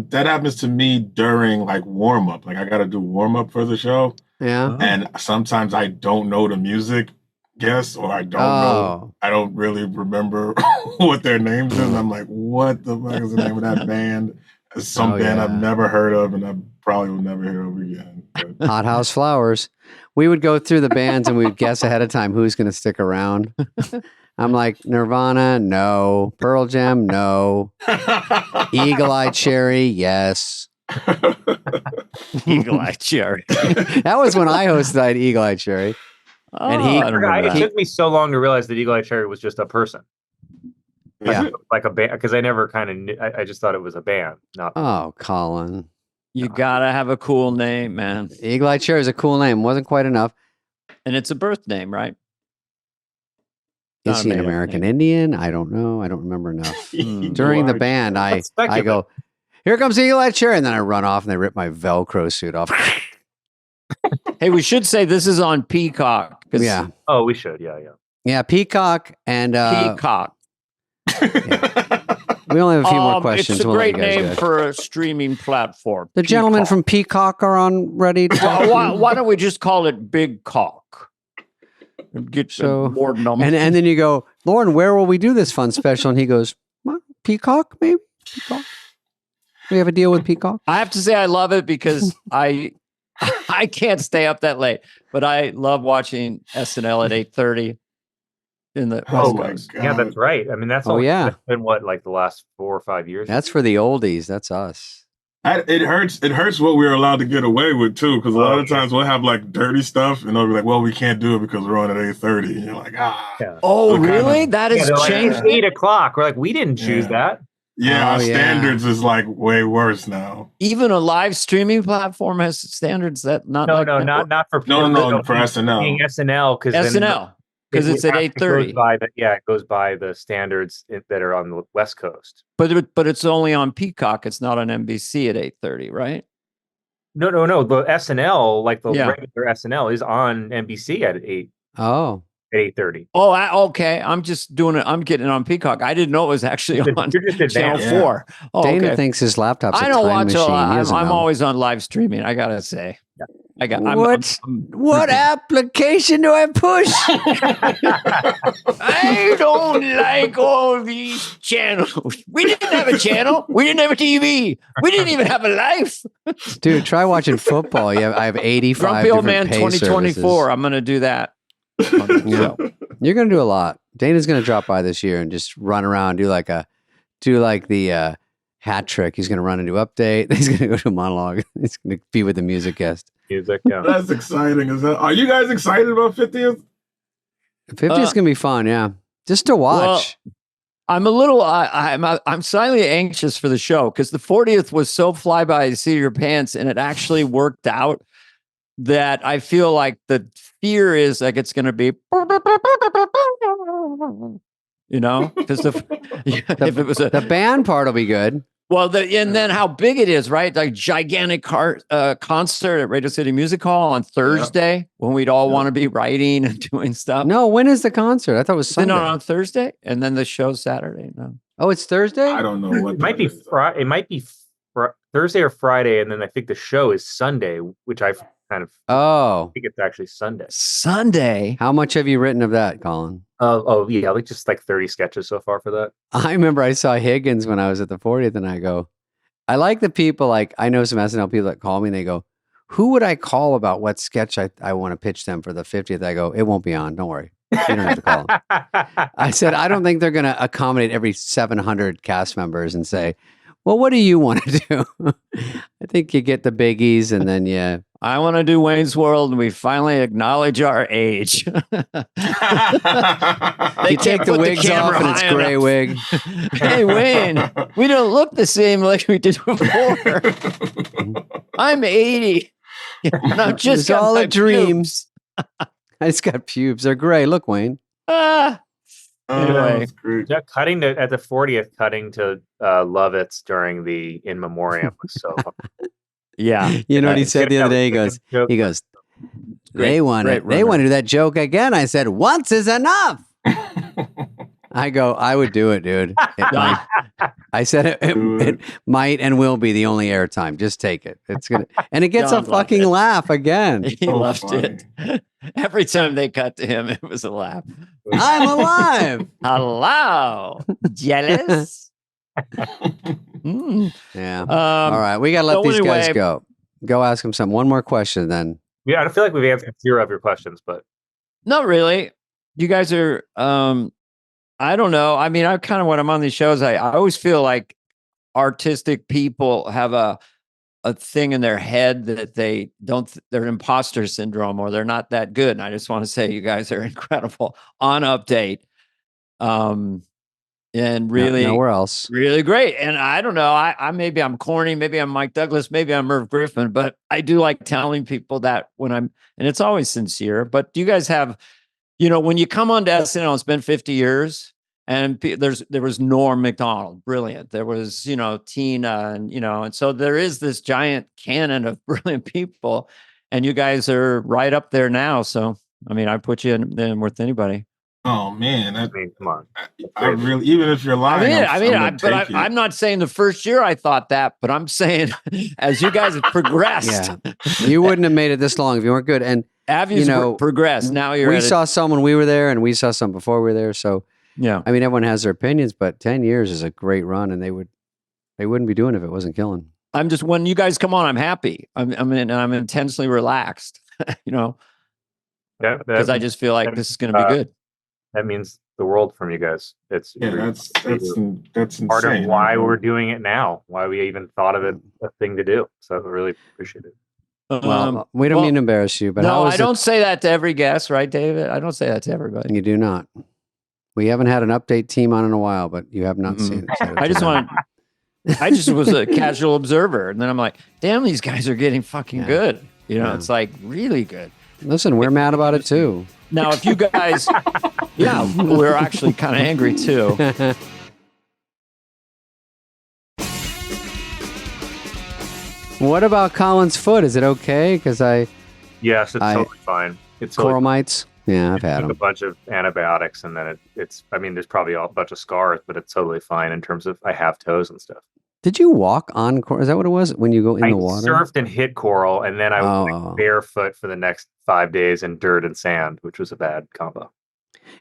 S4: That happens to me during like warm up. Like I got to do warm up for the show.
S2: Yeah.
S4: And sometimes I don't know the music guests, or I don't know. I don't really remember what their names is. And I'm like, what the fuck is the name of that band? It's some band I've never heard of, and I probably will never hear of again. But.
S2: Hot House Flowers. We would go through the bands and we would guess ahead of time who's going to stick around. I'm like, Nirvana, no. Pearl Jam, no. Eagle Eye Cherry, yes.
S1: Eagle Eye Cherry.
S2: That was when I hosted Eagle Eye Cherry. And
S3: it took me so long to realize that Eagle Eye Cherry was just a person.
S2: Yeah.
S3: Like a band, because I never kind of knew, I just thought it was a band. Not
S2: Colin.
S1: You gotta have a cool name, man.
S2: Eagle Eye Cherry is a cool name. Wasn't quite enough.
S1: And it's a birth name, right?
S2: Is he an American Indian? I don't know. I don't remember enough. During the band, I go, here comes Eagle Eye Cherry, and then I run off and they rip my Velcro suit off.
S1: Hey, we should say this is on Peacock.
S2: Yeah.
S3: Oh, we should. Yeah.
S2: Yeah, Peacock and
S1: Peacock.
S2: Yeah. We only have a few more questions.
S1: It's a great name for a streaming platform.
S2: The gentlemen from Peacock are on ready to talk.
S1: Why don't we just call it Big Cock? Get more numbers.
S2: And then you go, Lorne, where will we do this fun special? And he goes, Peacock, maybe? Peacock? We have a deal with Peacock?
S1: I have to say I love it because I can't stay up that late, but I love watching SNL at 8:30 in the West Coast.
S3: Yeah, that's right. I mean, that's been what, like the last 4 or 5 years?
S2: That's for the oldies. That's us.
S4: It hurts what we're allowed to get away with too, because a lot of times we'll have like dirty stuff and they'll be like, well, we can't do it because we're on at 8:30. And you're like,
S1: oh, really? That has changed.
S3: Like 8 o'clock. We're like, we didn't choose that.
S4: Yeah, our standards is like way worse now.
S1: Even a live streaming platform has standards that not
S3: for
S4: SNL.
S3: Being SNL because
S1: it's at 8:30.
S3: It goes by the standards that are on the West Coast.
S1: But it's only on Peacock. It's not on NBC at 8:30, right?
S3: No. The SNL, like the regular SNL, is on NBC at 8.
S2: Oh.
S3: At 8:30.
S1: Oh, okay. I'm just doing it. I'm getting it on Peacock. I didn't know it was actually on Channel 4. Oh,
S2: Dana thinks his laptop's a
S1: I don't
S2: time
S1: watch
S2: machine.
S1: I'm always on live streaming, I gotta say.
S3: Yeah.
S2: What application do I push?
S1: I don't like all these channels. We didn't have a channel. We didn't have a TV. We didn't even have a life.
S2: Dude, try watching football. I have 85
S1: Grumpy Old Man
S2: pay
S1: 2024.
S2: services.
S1: I'm going to do that.
S2: Yeah. You're going to do a lot. Dana's going to drop by this year and just run around, do like the hat trick. He's going to run and do update. He's going to go to a monologue. He's going to be with the music guest.
S4: That's exciting. Are you guys excited about 50th?
S2: 50th is going to be fun. Yeah. Just to watch.
S1: Well, I'm a little, I'm slightly anxious for the show because the 40th was so fly by the seat of your pants, and it actually worked out that I feel like the fear is like it's going to be, because if it was
S2: the band part will be good.
S1: Well, and then how big it is, right? Like gigantic concert at Radio City Music Hall on Thursday when we'd all want to be writing and doing stuff.
S2: No, when is the concert? I thought it was Sunday.
S1: On Thursday, and then the show's Saturday. No.
S2: Oh, it's Thursday?
S4: I don't know what.
S3: It might be Friday. It might be Thursday or Friday, and then I think the show is Sunday, which I've kind of.
S2: Oh,
S3: I think it's actually Sunday.
S1: Sunday.
S2: How much have you written of that, Colin?
S3: Oh yeah, like just like 30 sketches so far for that.
S2: I remember I saw Higgins when I was at the 40th, and I go, I like the people, like I know some SNL people that call me and they go, who would I call about what sketch I want to pitch them for the 50th? I go, it won't be on. Don't worry. You don't have to call them. I said, I don't think they're going to accommodate every 700 cast members and say, well, what do you want to do? I think you get the biggies and then, yeah.
S1: I want to do Wayne's World, and we finally acknowledge our age.
S2: You take the wigs off and it's gray wig.
S1: Hey, Wayne, we don't look the same like we did before. I'm 80. And I'm just
S2: all a dream. I just got pubes. They're gray. Look, Wayne.
S1: Anyway,
S3: yeah, cutting at the 40th, cutting to Lovitz during the In Memoriam was so.
S1: Yeah,
S2: you know what he said the other day? He goes, they want to do that joke again. I said, once is enough. I go, I would do it, dude. I said it might and will be the only airtime. Just take it. It's gonna, and it gets a fucking laugh again.
S1: He loved it. Every time they cut to him, it was a laugh.
S2: I'm alive.
S1: Hello, jealous.
S2: Yeah. All right, we gotta let these guys go. Go ask them one more question, then.
S3: Yeah, I feel like we've answered 0 of your questions, but
S1: not really. You guys are. I don't know. I mean, when I'm on these shows, I always feel like artistic people have a thing in their head that they're imposter syndrome, or they're not that good. And I just want to say you guys are incredible on Update. And really
S2: nowhere else.
S1: Really great. And I don't know, I maybe I'm corny, maybe I'm Mike Douglas, maybe I'm Merv Griffin, but I do like telling people that and it's always sincere. But do you guys have, when you come on to SNL, it's been 50 years, and there was Norm Macdonald, brilliant. There was, Tina, and so there is this giant canon of brilliant people, and you guys are right up there now. So, I mean, I put you in with anybody.
S4: Oh man,
S3: come on!
S4: I really, even if you're lying,
S1: I'm not saying the first year I thought that, but I'm saying as you guys have progressed,
S2: you wouldn't have made it this long if you weren't good. And
S1: progressed. Now we
S2: saw some when we were there, and we saw some before we were there. So yeah, I mean, everyone has their opinions, but 10 years is a great run, and they wouldn't be doing it if it wasn't killing.
S1: I'm just, when you guys come on, I'm happy. I'm intensely relaxed. Because I just feel like this is going to be good.
S3: That means the world from you guys. That's
S4: insane.
S3: Part of why we're doing it now, why we even thought of it a thing to do. So I really appreciate it.
S2: Well, we don't mean to embarrass you, but
S1: no, I don't say that to every guest, right, David? I don't say that to everybody.
S2: You do not. We haven't had an Update team on in a while, but you have not seen it.
S1: I just was a casual observer, and then I'm like, damn, these guys are getting fucking good. It's like really good.
S2: Listen, we're mad about it too.
S1: Now, if you guys, we're actually kind of angry too.
S2: What about Colin's foot? Is it okay?
S3: Yes, it's totally fine. It's
S2: coral mites. Yeah, I've had them.
S3: A bunch of antibiotics, and then it's. I mean, there's probably a bunch of scars, but it's totally fine in terms of I have toes and stuff.
S2: Did you walk on coral? Is that what it was when you go in the water?
S3: I surfed and hit coral, and then I was barefoot for the next 5 days in dirt and sand, which was a bad combo.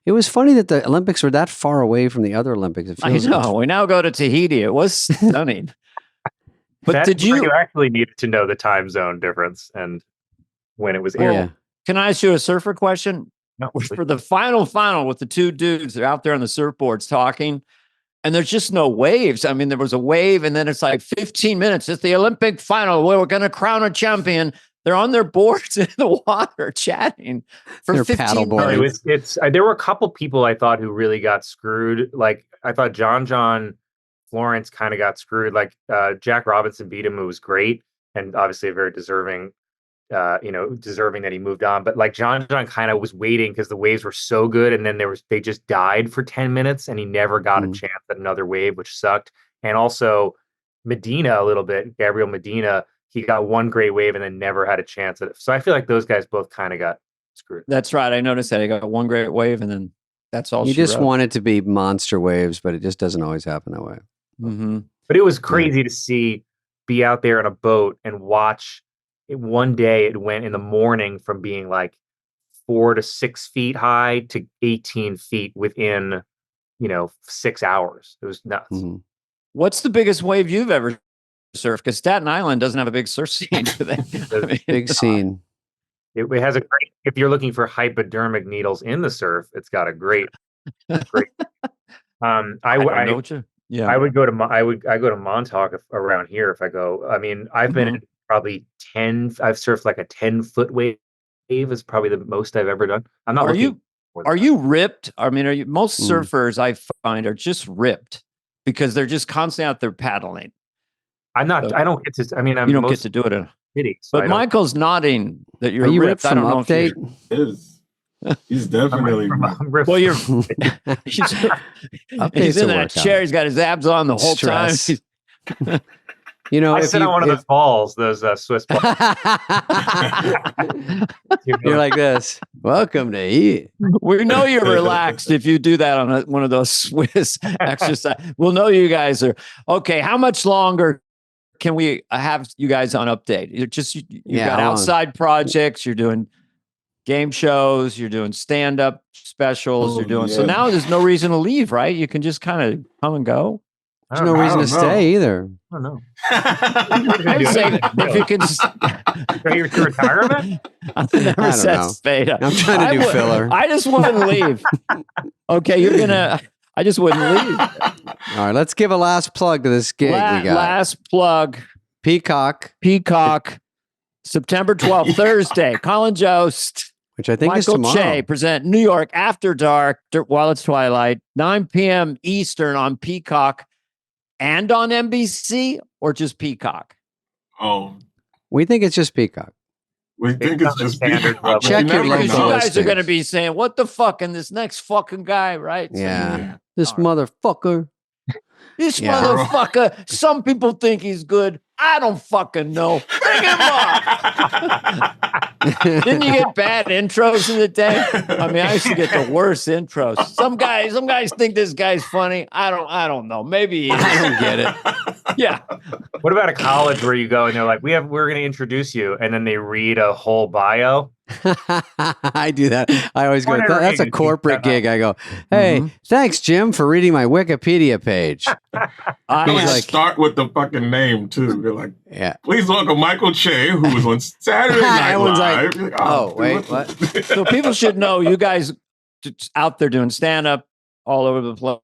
S2: It was funny that the Olympics were that far away from the other Olympics.
S1: I know. We now go to Tahiti. It was stunning. But did you
S3: actually needed to know the time zone difference and when it was aired?
S2: Yeah.
S1: Can I ask you a surfer question?
S3: No,
S1: for the final with the two dudes, they're out there on the surfboards talking, and there's just no waves. I mean, there was a wave, and then it's like 15 minutes. It's the Olympic final where we're going to crown a champion. They're on their boards in the water chatting for 15 minutes.
S3: There were a couple people I thought who really got screwed. Like I thought John Florence kind of got screwed. Like Jack Robinson beat him, who was great, and obviously a very deserving that he moved on. But like John kind of was waiting because the waves were so good, and then they just died for 10 minutes, and he never got a chance at another wave, which sucked. And also Medina a little bit, Gabriel Medina, he got one great wave and then never had a chance at it. So I feel like those guys both kind of got screwed.
S1: That's right. I noticed that he got one great wave, and then that's all.
S2: You just want it to be monster waves, but it just doesn't always happen that way.
S1: Mm-hmm.
S3: But it was crazy to be out there in a boat and watch. One day it went in the morning from being like 4 to 6 feet high to 18 feet within, 6 hours. It was nuts.
S2: Mm-hmm.
S1: What's the biggest wave you've ever surfed? Because Staten Island doesn't have a big surf scene.
S2: Big scene.
S3: It has a great, if you're looking for hypodermic needles in the surf, it's got a great. I would go to Montauk around here if I go. I mean, I've been in probably 10. I've surfed like a 10-foot wave is probably the most I've ever done. I'm not.
S1: Are you ripped? I mean, most surfers I find are just ripped because they're just constantly out there paddling.
S3: I'm not. So, I don't get to. I mean,
S1: you don't get to do it.
S3: City,
S1: so but Michael's nodding that you're
S2: ripped. I don't know Update?
S4: He's definitely
S3: ripped.
S1: Well, he's in that chair. He's got his abs on the whole time.
S3: I sit on one of those balls, those Swiss balls.
S2: You're like this. Welcome to eat.
S1: We know you're relaxed if you do that on one of those Swiss exercise. We'll know you guys are okay. How much longer can we have you guys on Update? You got outside projects. You're doing game shows. You're doing stand-up specials. So now there's no reason to leave, right? You can just kind of come and go.
S2: There's no reason to stay either.
S3: I don't know.
S1: If you can just
S3: your retirement?
S1: I never said Spade.
S2: I'm trying to do filler.
S1: I just wouldn't leave. Okay, I just wouldn't leave.
S2: All right, let's give a last plug to this gig we got.
S1: Last plug.
S2: Peacock,
S1: September 12th, Thursday. Colin Jost,
S2: which I think
S1: Michael
S2: is tomorrow.
S1: Che present New York After Dark while it's twilight, 9 p.m. Eastern on Peacock. And on NBC or just Peacock?
S4: Oh,
S2: we think it's just Peacock.
S4: We think it's just Peacock.
S2: Check your local
S1: listings. You guys are going to be saying, "What the fuck?" And this next fucking guy, right?
S2: Yeah, this motherfucker.
S1: This motherfucker. Some people think he's good. I don't fucking know. Bring him up. Didn't you get bad intros in the day? I mean, I used to get the worst intros. Some guys think this guy's funny. I don't know. Maybe
S2: I don't get it.
S1: Yeah.
S3: What about a college where you go and they're like, we're going to introduce you, and then they read a whole bio?
S2: I do that. I always go, that's a corporate gig. I go, hey, thanks, Jim, for reading my Wikipedia page.
S4: I start with the fucking name, too. They're like, please welcome Michael Che, who was on Saturday Night Live.
S2: Like, oh, wait, what?
S1: So people should know you guys out there doing stand-up all over the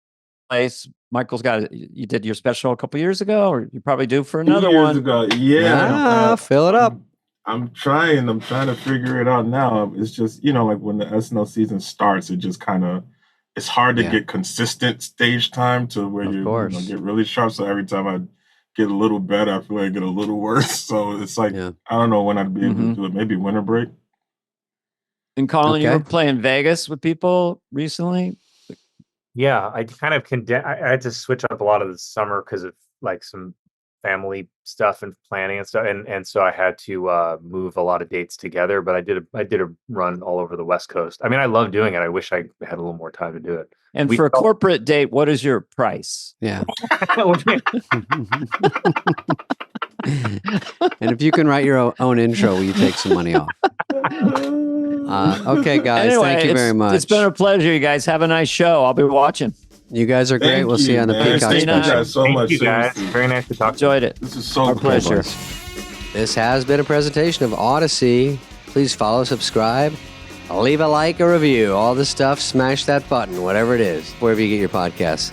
S1: place. Michael's you did your special a couple years ago, or you probably do for another
S4: 2 years
S1: one.
S4: ago. Yeah.
S2: Fill it up.
S4: I'm trying to figure it out now. It's just, like when the SNL season starts, it just it's hard to get consistent stage time to where you get really sharp. So every time I get a little better, I feel like I get a little worse. So it's like, I don't know when I'd be able to do it. Maybe winter break.
S1: And Colin, you were playing Vegas with people recently?
S3: Yeah, I kind of I had to switch up a lot of the summer because of like some family stuff and planning and stuff, and so I had to move a lot of dates together. But I did a run all over the West Coast. I mean, I love doing it. I wish I had a little more time to do it.
S1: And for a corporate date, what is your price?
S2: Yeah. And if you can write your own intro, will you take some money off? Okay, guys.
S1: Anyway,
S2: thank you very much.
S1: It's been a pleasure. You guys have a nice show. I'll be watching.
S2: You guys are great. We'll see you on the Peacock.
S4: Thank you guys so much.
S3: Thank you guys. Very nice to talk.
S1: Enjoyed it.
S4: This is so
S1: Our
S4: cool.
S1: pleasure.
S2: This has been a presentation of Audacy. Please follow, subscribe, leave a like, a review, all the stuff. Smash that button, whatever it is, wherever you get your podcasts.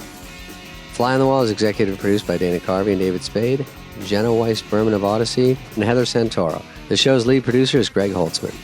S2: Fly on the Wall is executive produced by Dana Carvey and David Spade, Jenna Weiss-Berman of Audacy, and Heather Santoro. The show's lead producer is Greg Holtzman.